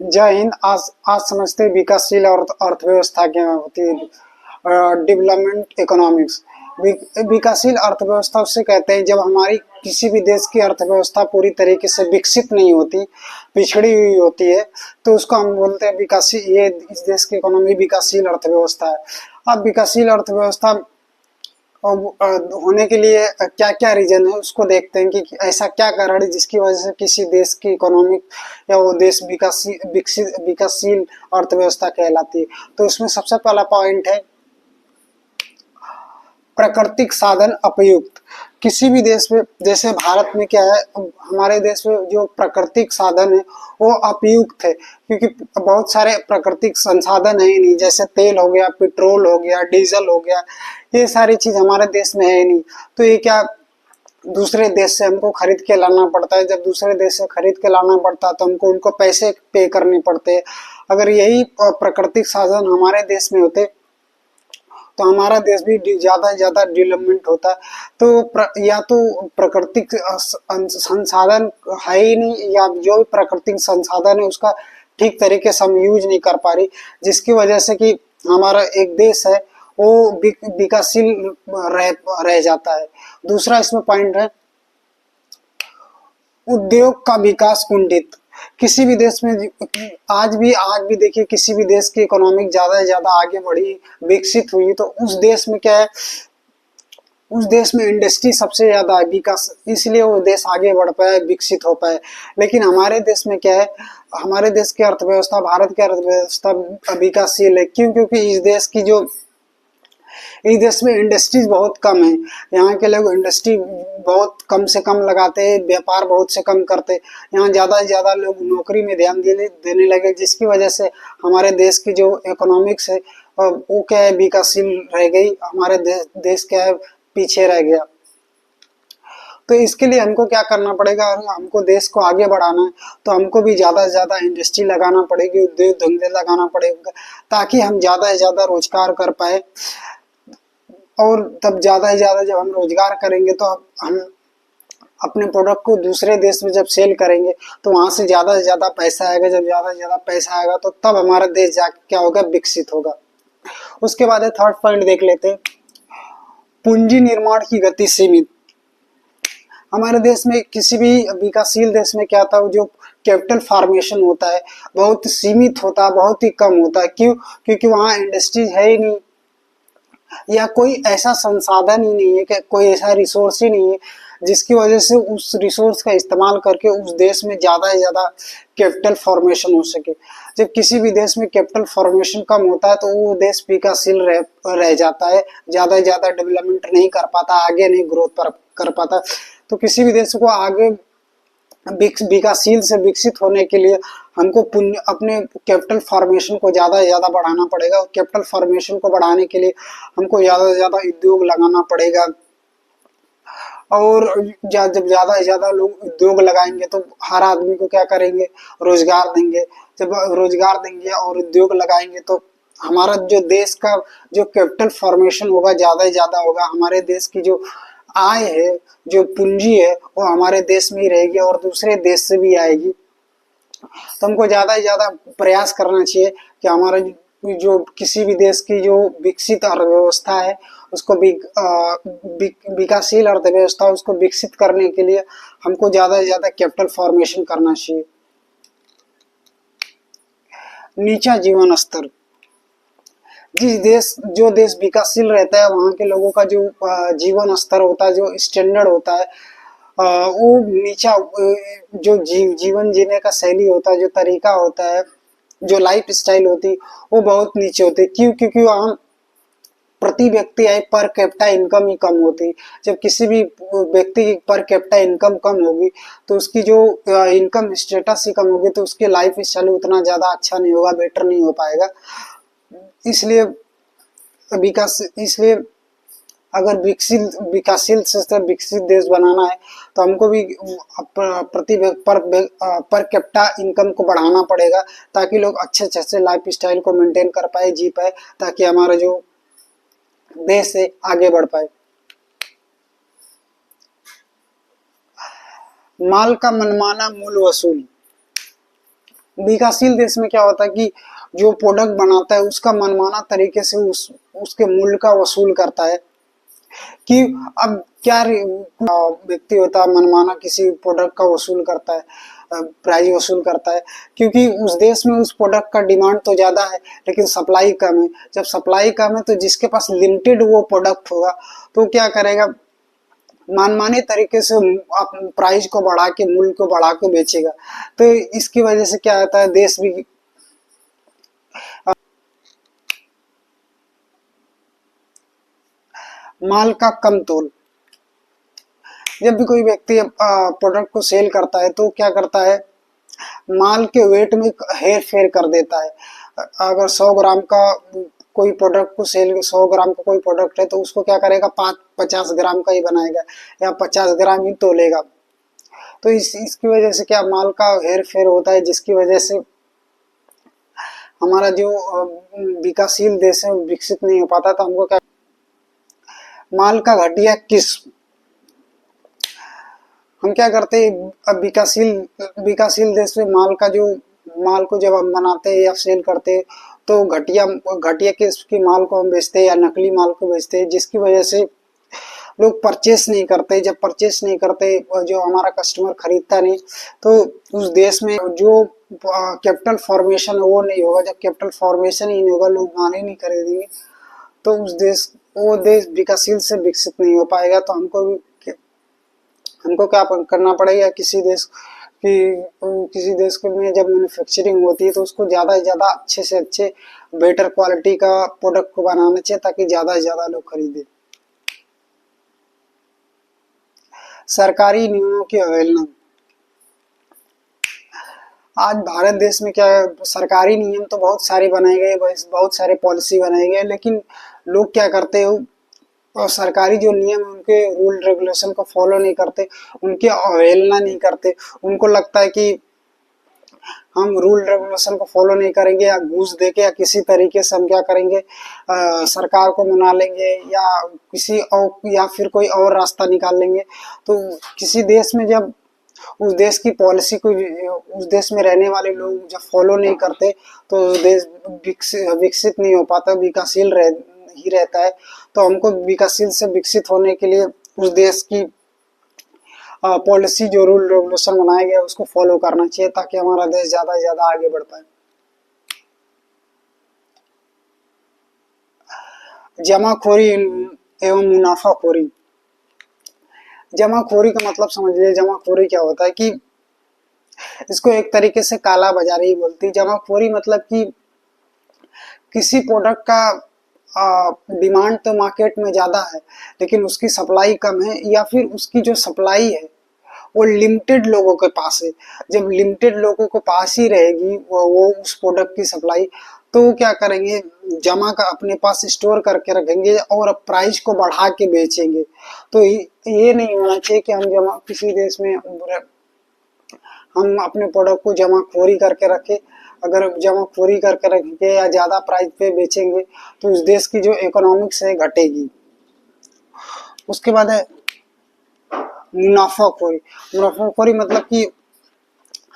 जय हिंद। आज समझते हैं विकासशील और अर्थव्यवस्था क्या होती है। Development economics. विकासशील अर्थव्यवस्था उससे कहते हैं जब हमारी किसी भी देश की अर्थव्यवस्था पूरी तरीके से विकसित नहीं होती, पिछड़ी हुई होती है, तो उसको हम बोलते हैं विकासशील। ये इस देश की इकोनॉमी विकासशील अर्थव्यवस्था है। अब विकासशील अर्थव्यवस्था होने के लिए क्या क्या रीजन है उसको देखते हैं कि ऐसा क्या कारण है जिसकी वजह से किसी देश की इकोनॉमिक या वो देश विकासशील अर्थव्यवस्था कहलाती है। तो उसमें सबसे पहला पॉइंट है प्राकृतिक साधन उपयुक्त। किसी भी देश में, जैसे भारत में क्या है, हमारे देश में जो प्राकृतिक साधन है वो उपयुक्त है, क्योंकि बहुत सारे प्राकृतिक संसाधन है ही नहीं। जैसे तेल हो गया, पेट्रोल हो गया, डीजल हो गया, ये सारी चीज हमारे देश में है ही नहीं। तो ये क्या, दूसरे देश से हमको खरीद के लाना पड़ता है। जब दूसरे देश से खरीद के लाना पड़ता है तो हमको उनको पैसे पे करने पड़ते हैं। अगर यही प्राकृतिक साधन हमारे देश में होते तो हमारा देश भी ज्यादा से ज्यादा डेवलपमेंट होता है। तो या तो प्राकृतिक संसाधन है ही नहीं, या जो भी प्राकृतिक संसाधन है उसका ठीक तरीके से हम यूज नहीं कर पा रही, जिसकी वजह से कि हमारा एक देश है वो विकासशील रह जाता है। दूसरा इसमें पॉइंट है उद्योग का विकास कुंठित। किसी भी देश में आज भी देखिए, किसी भी देश की इकोनॉमिक ज्यादा से ज्यादा आगे बढ़ी, विकसित हुई, तो उस देश में क्या है, उस देश में इंडस्ट्री सबसे ज्यादा है, विकास, इसलिए वो देश आगे बढ़ पाए, विकसित हो पाए। लेकिन हमारे देश में क्या है, हमारे देश की अर्थव्यवस्था, भारत की अर्थव्यवस्था विकासशील है। क्यों? क्योंकि इस देश में इंडस्ट्रीज बहुत कम है। यहाँ के लोग इंडस्ट्री बहुत कम से कम लगाते हैं, व्यापार बहुत से कम करते हैं। यहाँ ज्यादा से ज्यादा लोग नौकरी में ध्यान देने लगे, जिसकी वजह से हमारे देश की जो इकोनॉमिक्स है वो क्या है, विकासशील रह गई। हमारे देश क्या है, पीछे रह गया। तो इसके लिए हमको क्या करना पड़ेगा, अगर हमको देश को आगे बढ़ाना है तो हमको भी ज्यादा से ज्यादा इंडस्ट्री लगाना पड़ेगी, उद्योग धंधे लगाना पड़ेगा, ताकि हम ज्यादा से ज्यादा रोजगार कर पाए। और तब ज्यादा से ज्यादा जब हम रोजगार करेंगे तो हम अपने प्रोडक्ट को दूसरे देश में जब सेल करेंगे तो वहां से ज्यादा पैसा आएगा। जब ज्यादा से ज्यादा पैसा आएगा तो तब हमारा देश जाके क्या होगा, विकसित होगा। उसके बाद थर्ड पॉइंट देख लेते हैं, पूंजी निर्माण की गति सीमित। हमारे देश में, किसी भी विकासशील देश में क्या था, जो कैपिटल फॉर्मेशन होता है बहुत सीमित होता है, बहुत ही कम होता है। क्यों? क्योंकि वहाँ इंडस्ट्रीज है ही नहीं, या कोई ऐसा संसाधन ही नहीं है, कि कोई ऐसा रिसोर्स ही नहीं है जिसकी वजह से उस रिसोर्स का इस्तेमाल करके उस देश में ज्यादा से ज्यादा कैपिटल फॉर्मेशन हो सके। जब किसी भी देश में कैपिटल फॉर्मेशन कम होता है तो वो देश विकासशील रह जाता है, ज्यादा से ज्यादा डेवलपमेंट नहीं कर पाता, आगे नहीं ग्रोथ कर पाता। तो किसी भी देश को आगे विकासशील से विकसित होने के लिए हमको अपने कैपिटल फॉर्मेशन को ज्यादा से ज्यादा बढ़ाना पड़ेगा। और कैपिटल फॉर्मेशन को बढ़ाने के लिए हमको ज्यादा से ज्यादा उद्योग लगाना पड़ेगा। और जब ज्यादा से ज्यादा लोग उद्योग लगाएंगे तो हर आदमी को क्या करेंगे, रोजगार देंगे। जब रोजगार देंगे और उद्योग लगाएंगे तो हमारा जो देश का जो कैपिटल फॉर्मेशन होगा ज्यादा से ज्यादा होगा। हमारे देश की जो आय है, जो पूंजी है, वो हमारे देश में ही रहेगी और दूसरे देश से भी आएगी। तो हमको ज्यादा से ज्यादा प्रयास करना चाहिए कि हमारा जो किसी भी देश की जो विकसित अर्थव्यवस्था है उसको विकासशील अर्थव्यवस्था उसको विकसित करने के लिए हमको ज्यादा से ज्यादा कैपिटल फॉर्मेशन करना चाहिए। नीचा जीवन स्तर। जो देश विकासशील रहता है वहाँ के लोगों का जो जीवन स्तर होता है, जो स्टैंडर्ड होता है, वो नीचा, जो जीवन जीने का शैली होता है, जो तरीका होता है, जो लाइफ स्टाइल होती है, वो बहुत नीचे होती है। क्यों? क्योंकि वहाँ प्रति व्यक्ति आय पर कैपिटा इनकम ही कम होती है। जब किसी भी व्यक्ति की पर कैपिटा इनकम कम होगी तो उसकी जो इनकम स्टेटस ही कम होगी, तो उसके लाइफ स्टाइल उतना ज्यादा अच्छा नहीं होगा, बेटर नहीं हो पाएगा। इसलिए इसलिए अगर विकासशील से विकसित देश बनाना है तो हमको भी पर कैपिटा इनकम को बढ़ाना पड़ेगा, ताकि लोग अच्छे अच्छे लाइफ स्टाइल को मेंटेन कर पाए, जी पाए, ताकि हमारा जो देश है आगे बढ़ पाए। माल का मनमाना मूल्य वसूल। विकासशील देश में क्या होता है कि जो प्रोडक्ट बनाता है उसका मनमाना तरीके से उसके मूल्य का वसूल करता है। कि अब क्या व्यक्ति होता है मनमाना किसी प्रोडक्ट का वसूल करता है, प्राइस वसूल करता है, क्योंकि उस देश में उस प्रोडक्ट का डिमांड तो ज़्यादा है लेकिन सप्लाई कम है। जब सप्लाई कम है तो जिसके पास लिमिटेड वो प्रोडक्ट होगा तो क्या करेगा, मनमाने तरीके से प्राइस को बढ़ा के, मूल्य को बढ़ा के बेचेगा। तो इसकी वजह से क्या होता है, देश भी माल का कम तोल। जब भी कोई व्यक्ति प्रोडक्ट को सेल करता है तो क्या करता है, माल के वेट में हेर फेर कर देता है। अगर 100 ग्राम का कोई प्रोडक्ट को सेल, 100 ग्राम का कोई प्रोडक्ट है तो उसको क्या करेगा, 50 ग्राम का ही बनाएगा या 50 ग्राम ही तोलेगा। तो इसकी वजह से क्या माल का हेर फेर होता है, जिसकी वजह से हमारा जो विकासशील देश है विकसित नहीं हो पाता। तो हमको क्या, माल का घटिया किस्म, हम क्या करते हैं, अब विकासशील देश में माल को जब हम बनाते हैं या सेल करते हैं तो घटिया किस्म की माल को हम बेचते हैं या नकली माल को बेचते हैं, जिसकी वजह से लोग परचेस नहीं करते। जब परचेस नहीं करते, जो हमारा कस्टमर खरीदता नहीं, तो उस देश में जो कैपिटल फॉर्मेशन है वो नहीं होगा। जब कैपिटल फॉर्मेशन ही नहीं होगा, लोग माल ही नहीं खरीदेंगे, तो वो देश विकासशील से विकसित नहीं हो पाएगा। तो हमको क्या करना पड़ेगा, किसी देश में जब मैन्युफैक्चरिंग होती है तो उसको ज़्यादा से ज़्यादा अच्छे से अच्छे बेटर क्वालिटी का प्रोडक्ट को बनाना चाहिए ताकि ज़्यादा से ज़्यादा लोग खरीदें। सरकारी नियमों की अवहेलना। आज भारत देश में क्या है, सरकारी नियम तो बहुत सारे बनाए गए, बहुत सारे पॉलिसी बनाए गए, लेकिन लोग क्या करते हैं, और सरकारी जो नियम है उनके रूल रेगुलेशन को फॉलो नहीं करते, उनकी अवहेलना नहीं करते। उनको लगता है कि हम रूल रेगुलेशन को फॉलो नहीं करेंगे या घूस देके या किसी तरीके से हम क्या करेंगे, सरकार को मना लेंगे या फिर कोई और रास्ता निकाल लेंगे। तो किसी देश में जब उस देश की पॉलिसी को उस देश में रहने वाले लोग जब फॉलो नहीं करते तो देश विकसित नहीं हो पाता, विकासशील ही रहता है। तो हमको विकासशील से विकसित होने के लिए उस देश की पॉलिसी, जो रूल रेगुलेशन बनाया गया उसको फॉलो करना चाहिए ताकि हमारा देश ज़्यादा से ज़्यादा आगे बढ़ पाए। जमाखोरी एवं मुनाफाखोरी। जमाखोरी का मतलब समझ लीजिए, जमाखोरी क्या होता है कि इसको एक तरीके से काला बाजारी बोलती है। जमाखोरी मतलब कि किसी प्रोडक्ट का डिमांड तो मार्केट में ज़्यादा है लेकिन उसकी सप्लाई कम है, या फिर उसकी जो सप्लाई है वो लिमिटेड लोगों के पास है। जब लिमिटेड लोगों के पास ही रहेगी वो उस प्रोडक्ट की सप्लाई, तो वो क्या करेंगे, जमा कर अपने पास स्टोर करके रखेंगे और प्राइस को बढ़ा के बेचेंगे। तो ये नहीं होना चाहिए कि हम किसी देश में हम अपने प्रोडक्ट को जमाखोरी करके रखें। अगर जमाखोरी करके रखेंगे या ज़्यादा प्राइस पे बेचेंगे तो उस देश की जो इकोनॉमिक्स है घटेगी। उसके बाद है मुनाफाखोरी। मुनाफाखोरी मतलब कि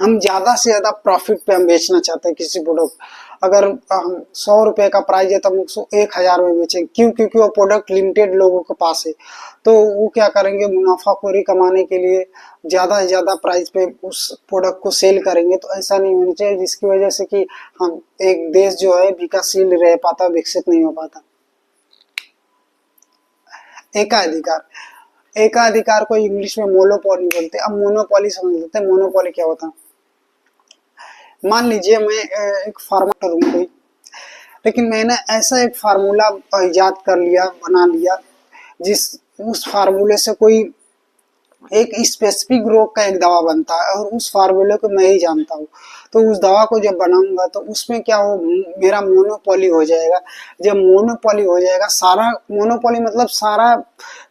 हम ज़्यादा से ज़्यादा प्रॉफिट पे हम बेचना चाहते हैं किसी प्रोडक्ट। अगर हम 100 रुपये का प्राइस है तो हम उसको 1000 में बेचेंगे, क्यों? क्योंकि वो प्रोडक्ट लिमिटेड लोगों के पास है। तो वो क्या करेंगे, मुनाफाखोरी कमाने के लिए ज़्यादा से ज़्यादा प्राइस पे उस प्रोडक्ट को सेल करेंगे। तो ऐसा नहीं होना चाहिए, जिसकी वजह से कि हम एक देश जो है विकासशील रह पाता, विकसित नहीं हो पाता। एकाधिकार। एकाधिकार को इंग्लिश में मोनोपोली बोलते हैं। अब मोनोपोली समझ लेते हैं, मोनोपोली क्या होता है। मान लीजिए मैं एक फार्मर हूँ कोई, लेकिन मैंने ऐसा एक फार्मूला इजाद कर लिया, बना लिया, उस फार्मूले से कोई एक स्पेसिफिक रोग का एक दवा बनता है और उस फार्मूले को मैं ही जानता हूँ। तो उस दवा को जब बनाऊंगा तो उसमें क्या हो, मेरा मोनोपोली हो जाएगा। जब मोनोपोली हो जाएगा, सारा मोनोपोली मतलब सारा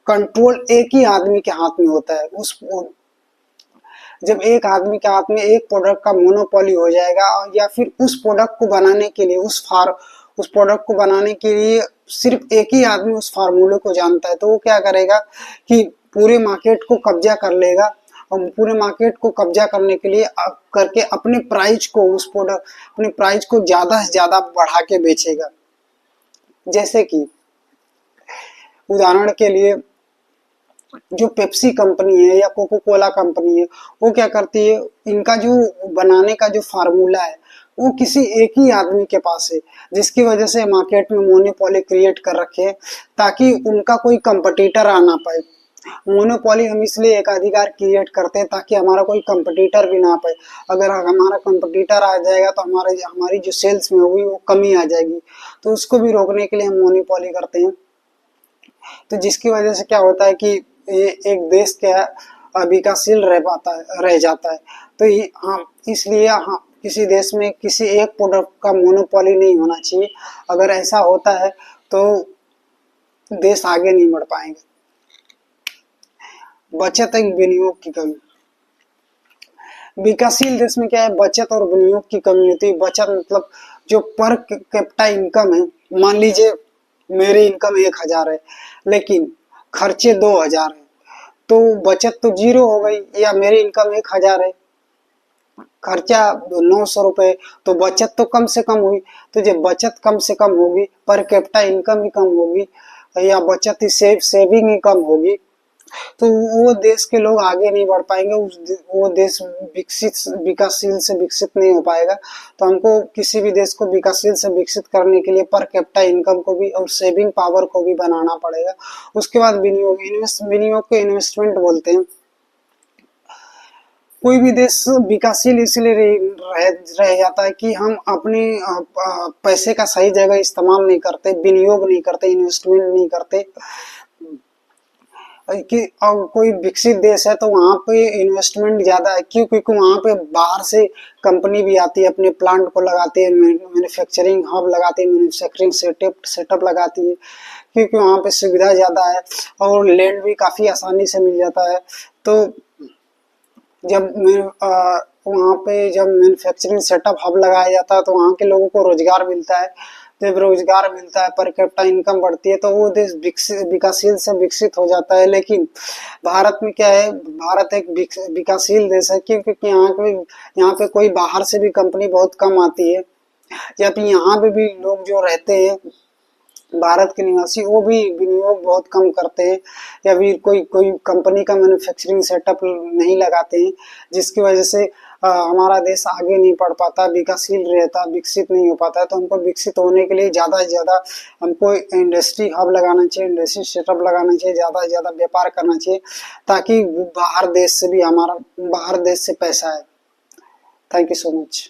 कंट्रोल एक ही आदमी के हाथ में होता है। जब एक आदमी के हाथ में एक प्रोडक्ट का मोनोपोली हो जाएगा, या फिर उस प्रोडक्ट को बनाने के लिए उस प्रोडक्ट को बनाने के लिए सिर्फ एक ही आदमी उस फार्मूले को जानता है, तो वो क्या करेगा कि पूरे मार्केट को कब्जा कर लेगा और पूरे मार्केट को कब्जा करने के लिए करके अपने प्राइस को उस प्रोडक्ट अपने प्राइस को ज़्यादा से ज़्यादा बढ़ा के बेचेगा। जैसे कि उदाहरण के लिए जो पेप्सी कंपनी है या कोको कोला कंपनी है, वो क्या करती है, इनका जो बनाने का जो फार्मूला है वो किसी एक ही आदमी के पास है, जिसकी वजह से मार्केट में मोनोपोली क्रिएट कर रखे है ताकि उनका कोई कंपटीटर आ ना पाए। मोनोपोली हम इसलिए एकाधिकार क्रिएट करते हैं ताकि हमारा कोई कंपटीटर भी ना पाए। अगर हमारा कंपटीटर आ जाएगा तो हमारी जो सेल्स में होगी वो कमी आ जाएगी, तो उसको भी रोकने के लिए हम मोनोपोली करते हैं। तो जिसकी वजह से क्या होता है कि ये एक देश क्या विकासशील रह जाता है। तो हाँ, इसलिए हाँ, किसी देश में किसी एक प्रोडक्ट का मोनोपोली नहीं होना चाहिए। अगर ऐसा होता है तो देश आगे नहीं बढ़ पाएंगे। बचत और विनियोग की कमी। विकासशील देश में क्या है, बचत और विनियोग की कमी होती है। बचत मतलब जो पर कैपिटा इनकम है, मान लीजिए मेरी इनकम 1000 है लेकिन खर्चे 2000 है, तो बचत तो 0 हो गई। या मेरी इनकम 1000 है, खर्चा 900 रुपये, तो बचत तो कम से कम हुई। तो जब बचत कम से कम होगी, पर कैपिटा इनकम भी कम होगी या बचत ही सेविंग ही कम होगी, तो वो देश के लोग आगे नहीं बढ़ पाएंगे। वो देश विकासशील से विकसित नहीं हो पाएगा। तो हमको किसी भी देश को विकासशील से विकसित करने के लिए पर कैपिटा इनकम को भी और सेविंग पावर को भी बनाना पड़ेगा। उसके बाद विनियोग को इन्वेस्टमेंट बोलते हैं। कोई भी देश विकासशील इसलिए रह जाता है कि हम अपने पैसे का सही जगह इस्तेमाल नहीं करते, विनियोग नहीं करते, इन्वेस्टमेंट नहीं करते। कि कोई विकसित देश है तो वहाँ पे इन्वेस्टमेंट ज़्यादा है, क्यों? क्योंकि वहाँ पे बाहर से कंपनी भी आती है, अपने प्लांट को लगाती है, मैन्युफैक्चरिंग हब लगाती है, मैन्युफैक्चरिंग सेटअप लगाती है, क्योंकि वहाँ पे सुविधा ज़्यादा है और लैंड भी काफ़ी आसानी से मिल जाता है। तो जब वहाँ पे जब मैन्युफैक्चरिंग सेटअप हब लगाया जाता है तो वहाँ के लोगों को रोजगार मिलता है। जब रोजगार मिलता है, पर कैपिटा इनकम बढ़ती है, तो वो देश विकासशील से विकसित हो जाता है। लेकिन भारत में क्या है, भारत एक विकासशील देश है क्योंकि यहाँ पे कोई बाहर से भी कंपनी बहुत कम आती है, या फिर यहाँ पे भी लोग जो रहते हैं भारत के निवासी, वो भी विनियोग बहुत कम करते हैं या फिर कोई कंपनी का मैन्युफैक्चरिंग सेटअप नहीं लगाते हैं, जिसकी वजह से हमारा देश आगे नहीं बढ़ पाता, विकासशील रहता, विकसित नहीं हो पाता है। तो हमको विकसित होने के लिए ज़्यादा से ज़्यादा हमको इंडस्ट्री हब लगाना चाहिए, इंडस्ट्री सेटअप लगाना चाहिए, ज़्यादा से ज़्यादा व्यापार करना चाहिए ताकि बाहर देश से पैसा आए। Thank you so much.